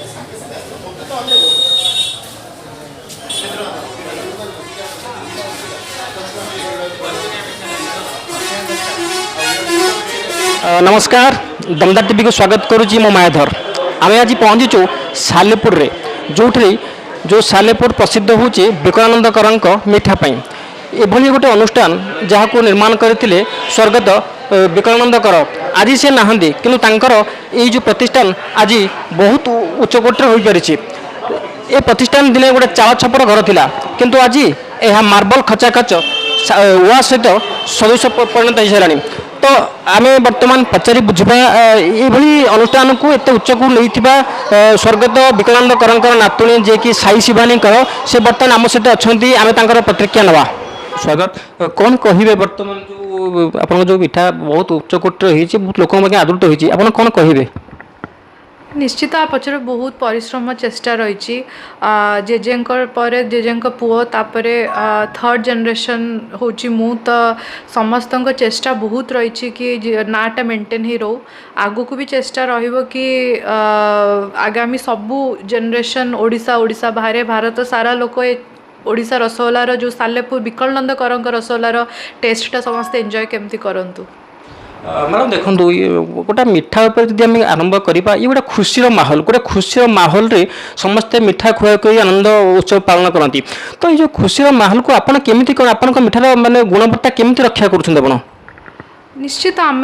नमस्कार दमदार टीवी को स्वागत करुच्ची मो मायाधर आम आज पहुँचीचु सालेपुर रे जो सालेपुर प्रसिद्ध हूँ विकलानंद कर मिठापाई एभली गोटे अनुष्ठान जहाँ को निर्माण करते स्वर्गत विकलानंद कर आज से नहांती किंतु तांकर ये जो प्रतिष्ठान आज बहुत उच्चकोटर हो पारी। ए प्रतिष्ठान दिने गोटे चाल छपर घर थिला किंतु आज यह मार्बल खचाखच वा सहित सदृश परिणत हो सारा। तो आम बर्तमान पचारि बुझा ये अनुष्ठान को एत उच्च को नहीं स्वर्गत विकलानंद कर नातुणी जे कि साई शिवानी कर से बर्तमान आम सहित अच्छा आम प्रतिक्रिया नवा। स्वागत कौन कहे बर्तमान जो आप जो मिठा बहुत उच्चकोट बहुत लोक आदृत होती आप कौन कहे? निश्चित आ पचर बहुत परिश्रम चेष्टा रही जेजेंक पर जेजेंक पुओ तापरे थर्ड जनरेशन होची मु तो समस्त चेष्टा बहुत रही कि नाटा मेंटेन ही रो आगु को भी चेष्टा रहिबो कि आगामी सबू जनरेशन ओडिशा ओडिशा बाहर भारत सारा लोक ओडिशा रसगोल्लार जो सालेपुर विकलानंद करंक रसगोल्लार टेस्टा समस्ते एंजॉय केमती करंतु। मैडम देखो गोटे मिठा जब आम आरंभ करवा ये गोटे खुशी माहौल गोटे खुशी माहौल रे समस्ते मिठा खुआ खुई आनंद उत्सव पालन करती। तो ये जो खुशी माहौल को आपड़ केमी आप मिठार मानने गुणवत्ता केमी रक्षा कर? निश्चित आम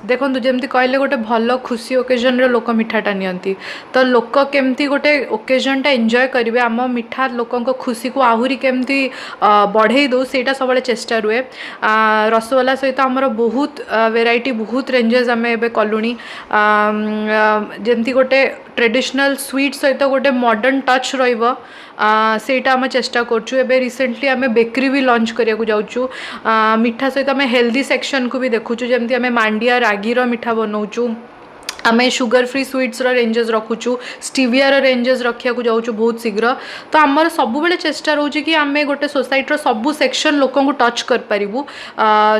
देखो जमी कहले गोटे भल खुशी ओकेजन लोक मिठाटा नियंती तो लोक केमती गोटे ओकेजनटा एंजॉय करेंगे आम मिठा लोक खुशी को आहरी केमती बढ़े दो सेटा सब चेष्टा रुए। रसगोल्ला सहित आमर बहुत वेराइटी बहुत रेंजेस आम ए कलुणी जमती गोटे ट्रेडिशनल स्वीट सहित गोटे मॉडर्न टच रहिबो सेटा आम चेष्टा करछु। एबे रिसेंटली आम बेकरी भी लॉन्च करिया को जाउछु मिठा सहित आम हेल्दी सेक्शन को भी देखुछु जमती आम मांडिया रागीर मिठा बनाउछु आम शुगर फ्री स्वीट्स रेंजेस रखुचु स्टीविया रेंजेस रखा को जाऊँ बहुत शीघ्र। तो आमर सब चेष्टा रोचे कि आम गोटे सोसाइटर सबू सेक्शन लोक टच कर पारिबु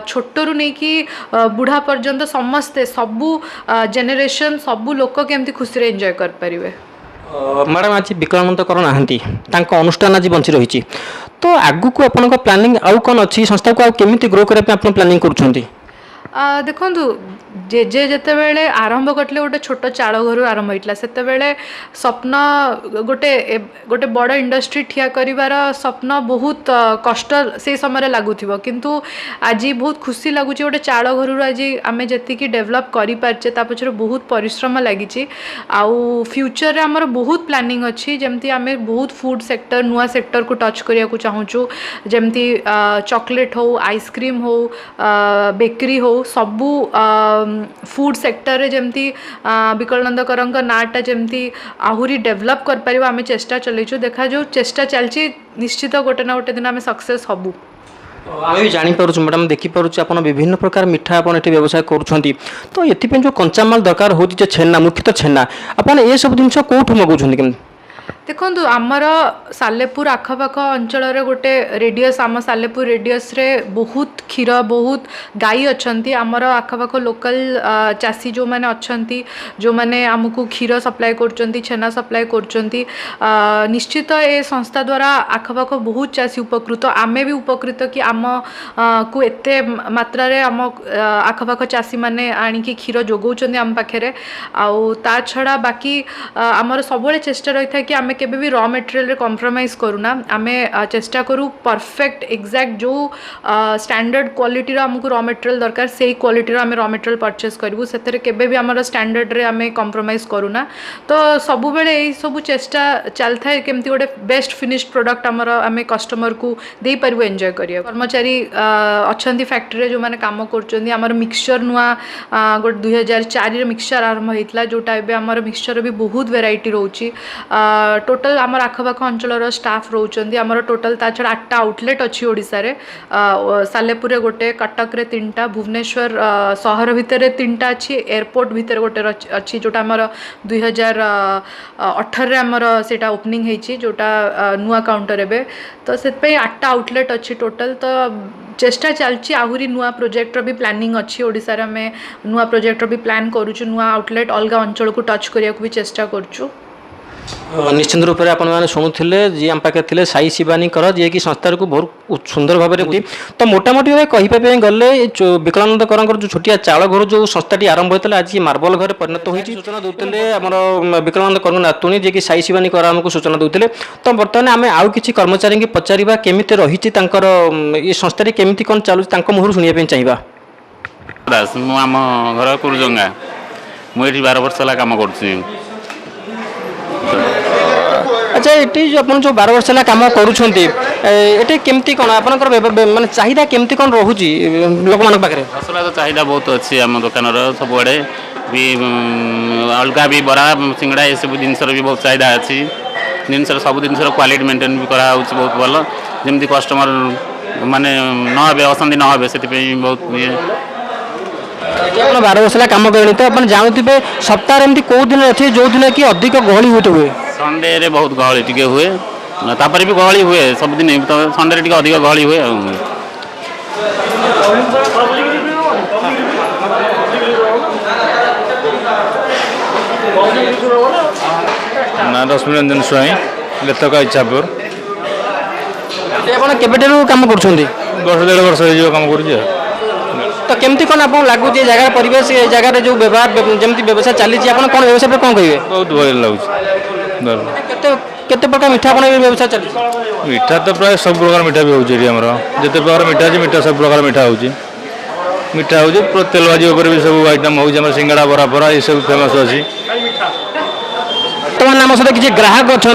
छोटू नहीं कि बुढ़ा पर्यंत समस्ते सबू जेनेरेशन सबू लोक केमती खुशी एंजॉय कर पारिबे। मैडम आज विकलानंद कर ना अनुष्ठान आज बंची रही तो आगु को आप प्लानिंग आउ कौन अच्छी संस्था को केमी ग्रो करने आप प्लानिंग कर? देखु जेजे जिते बड़े आरंभ करते गोटे छोट चाल घर आरंभ होता से स्वप्न गोटे गोटे बड़ इंडस्ट्री ठिया करिवार स्वप्न बहुत कष्ट से समय लगुव किंतु आज बहुत खुशी लगुच गोटे चाल घर आज आम जी डेभलप करें पचर बहुत परिश्रम लगी आउ फ्यूचर रे आमर बहुत प्लानिंग अच्छी जमती आम बहुत फूड सेक्टर नुआ सेक्टर को टच करिया को चाहूँ जमती चॉकलेट हो आइसक्रीम हो बेकरी हो सबू फूड सेक्टर रे जमती विकलानंद करंक नाटा जमती आहुरी डेभलप कर पारिबा आमे चेष्टा चलैछु देखा जो चेष्टा चलची निश्चित गोटे ना गोटे दिन आमे सक्सेस हबु। आम भी जापर मैडम देखिपुर आप विभिन्न प्रकार मिठा आप व्यवसाय करुँच तो ये जो कंचामाल दरकार हो छेना मुख्यतः छेना आप सब जिन कौटू मगाऊँ? देखो आमर सालेपुर आखपाख अंचल गोटे रेडियस आम सालेपुर रेडियस रे बहुत क्षीर बहुत गाई अच्छा आमर आखपाख लोकल चाषी जो मैंने अच्छा जो मैंने आमको क्षीर सप्लाय कर छेना सप्लाय कर निश्चित ए संस्था द्वारा आखपाख बहुत चाषी उपकृत आमे भी उपकृत कि आम को एते मात्रा रे आम आखपाख चाषी मैंने आणिकी क्षीर जोगाउछन्ती आम पाखे आउ ता छड़ा बाकी आमर सब चेष्टा रही था कि आम केबे भी रॉ मटेरियल रे कॉम्प्रोमाइज करूना आमे चेष्टा करूँ परफेक्ट एक्जाक्ट जो स्टैंडर्ड क्वालिटी आमको रॉ मटेरियल दरकार से क्वालिटी आम रॉ मटेरियल परचेस करूँ से केबे भी आमर स्टैंडर्ड रे आमे कॉम्प्रोमाइज करूना। तो सबु बेले एई सबु चेष्टा चलता है केमती गोटे बेस्ट फिनिश्ड प्रोडक्ट आमर आमे कस्टमर को दे पारिबो एंजॉय करिया। कर्मचारी अच्छी फैक्ट्री जो मैंने काम कर आमर मिक्सचर नुआ गोटे 2004 मिक्सचर आरंभ होता जोटा एबे आमर मिक्सचर भी बहुत वेराइटी रोची टोटल आमर आखपाख अंचल स्टाफ रोचंदी आमर टोटल ता छड़ा 8टा आउटलेट अच्छी ओडिसा रे सालेपुर गोटे कटक रे 3टा भुवनेश्वर सहर भितर 3टा अच्छी एयरपोर्ट भितर गोटे अच्छी जोटा आमर 2018 आमर सेटा ओपनिंग हेची जोटा नुआ काउंटर एबे तो से 8टा आउटलेट अच्छी टोटल। तो चेष्टा चलची आहुरी नुआ प्रोजेक्ट भी प्लानिंग अच्छी ओडिसा रे नुआ प्रोजेक्ट भी प्लान करूछु नुआ आउटलेट अलग अंचल को टच करिया को भी चेष्टा करूछु। निश्चित रूप से आपने शुणुले जी आम पाखे थे साई शिवानीकर जी कि संस्था को बहुत सुंदर भाव में तो मोटामोटी भाव कहीपे गले विकलानंद कर जो छोटिया चाल घर जो संस्थाटी आरंभ होता है आज मार्बल घर परिणत होती सूचना देते आम विकलानंद कर नातुणी जी कि साई शिवानीकर आमको सूचना देते तो बर्तमान आम आउ कि कर्मचारी की पचारा केमी रही ये संस्थाटी केमी कौन चलुँ मुहर शुणा चाहिए दास मु आम घर कुरजंगा मुझे 12 वर्ष है कम कर अच्छा ये जो आप जो 12 वर्ष है कम करुँचे केमती कौन आपंकर मानने चाहिदा केमती कौन रोचे लोक मान पाखे मसला तो चाहिदा बहुत अच्छी आम दुकान सबुआड़े भी अलग भी बरा सिंगड़ा ये सब जिन भी बहुत चाहिदा अच्छी जिन सब जिन क्वालिटी मेंटेन भी करा बहुत भल जमी कस्टमर माने नहे अशांति नहे से बहुत ये 12 वर्ष है कम करें तो आप जानते सप्ताह एमती कौ दिन अच्छे जो दिन कि अधिक गहली होते हुए संडे रे बहुत गहली टिके हुए तापर भी गहली हुए सब दिन तो संडे रे अधिक गहली हुए ना रश्मि रंजन स्वाई लेतक इच्छापुर आप कम कर 1.5 वर्ष हो कम कर तो केमती कौन आपको लगुच जगह परिवेश ये जगह जो व्यवहार जमी व्यवसाय चली कौन व्यवसाय कौन कहे बहुत भल लगुच केते प्रकार मिठा कौन व्यवसाय चली मिठा तो प्राय सब प्रकार मिठा भी होती आमर जिते प्रकार मिठा अच्छे मिठा सब प्रकार मिठा मिठा हो तेल भाजी भी सब आइटम हो सिंगड़ा बरा बरा ये सब फेमस अच्छी बर्तमान आम सहित किसी ग्राहक अच्छा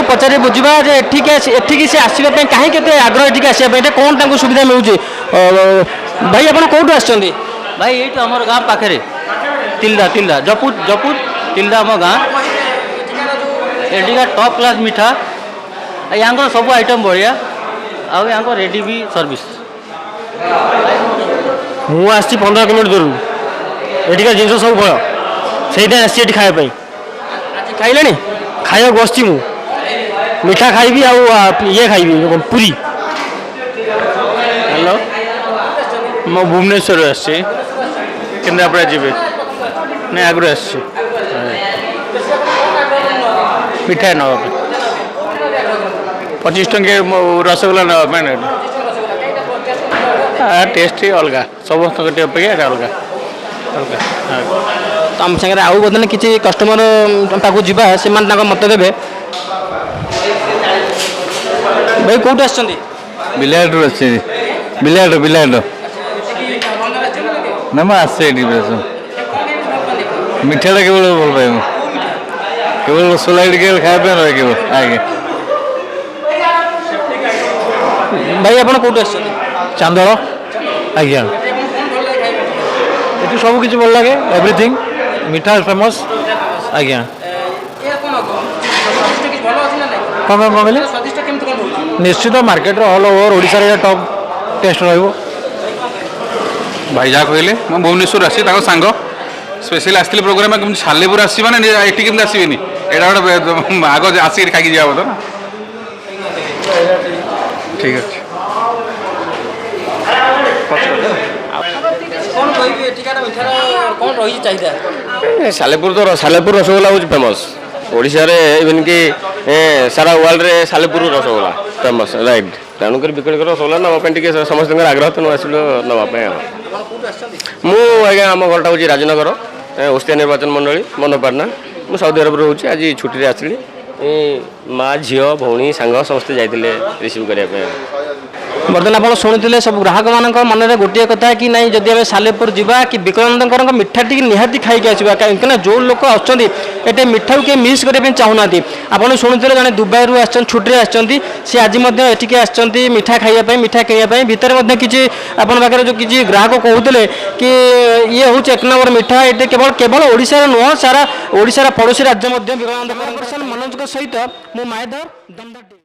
पचारे बुझा एठिकी से आसवाई कहीं आग्रह एठिक आसवाई कौन सुविधा मिलूँ भाई आप कौटू आस भाई ये तो हमारे गाँव पाखे तिल्दा तिल्दा जपुर जपुर तिल्दा आम गाँ एटिका टॉप क्लास मिठा यहाँ सब आइटम बढ़िया आउ यहाँ रेडी भी सर्विस मुझे 15 किलोमीटर दूर एठिका जिन सब भल से खायापी खाइले खाया बसची मु मिठा खाइबी ये खाइबी पूरी हेलो मो भुवनेश्वर आसी केन्द्रापड़ा जी नहीं आगु आस मिठाई ना 25 टंके रसगोल्ला ना टेस्ट अलग समस्त अपेक्षा अलग अलग तो आम सागर आउ बदन किसी कस्टमर पाक जा से मत देवे भाई कौट आस बिलाट बिलाट बिलाट ना मैं आसे मिठाटा केवल भल पाए केवल रसगोल्ला टे खाया रहे केवल आगे भाई आप कौट आस चांदल आज्ञा ये सब किसी भल लगे एवरीथिंग मिठा फेमस आज्ञा कौन कहले निश्चित market all over Odisha top taste रहिबो भाई जहाँ कहले मैं भुवनेश्वर आसी सांग स्पेशल आसती प्रोग्राम कमी सालेपुर आसी मैंने ये कमी आसबेनि यहाँ गोटे आग आसिक खाई जावा तो ना ठीक अच्छे सालेपुर तो सालेपुर रसगोल्ला हूँ फेमस ओडिशा रे इवन कि सारा वर्ल्ड रे सालेपुर रसगोल्ला फेमस राइट तेणुक बिक्री रसगोल्ला नापी समस्त आग्रह तेणु आसल नापी मुझे आम घरटा हूँ राजनगर ओस्तिया निर्वाचन मंडली मनोपाटना मुझे साउदी अरब रोचे आज छुट्टी आसली माँ झील भौणी सांग समस्ते जाते रिसीव करने बर्तमान आप शुणुते सब ग्राहक मान मन में गोटे कथा कि नहीं जदि आम सालेपुर जा कि विकलानंद मिठा टी निहाती खाई आसवा कहीं जो लोक आटे मिठा को मिस करने चाहूना आपड़ शुणुते जड़े दुबई रु छुट्टी आसी आज एटिके मिठा खाइए मिठा किनाई भितर किसी आपे जो किसी ग्राहक कहते कि ये हूँ 1 नंबर मिठा ये केवल केवल ओडिशा नुह सारा ओडिशा पड़ोशी राज्य विकलानंद मनोज सहित मु मायधर दमदार।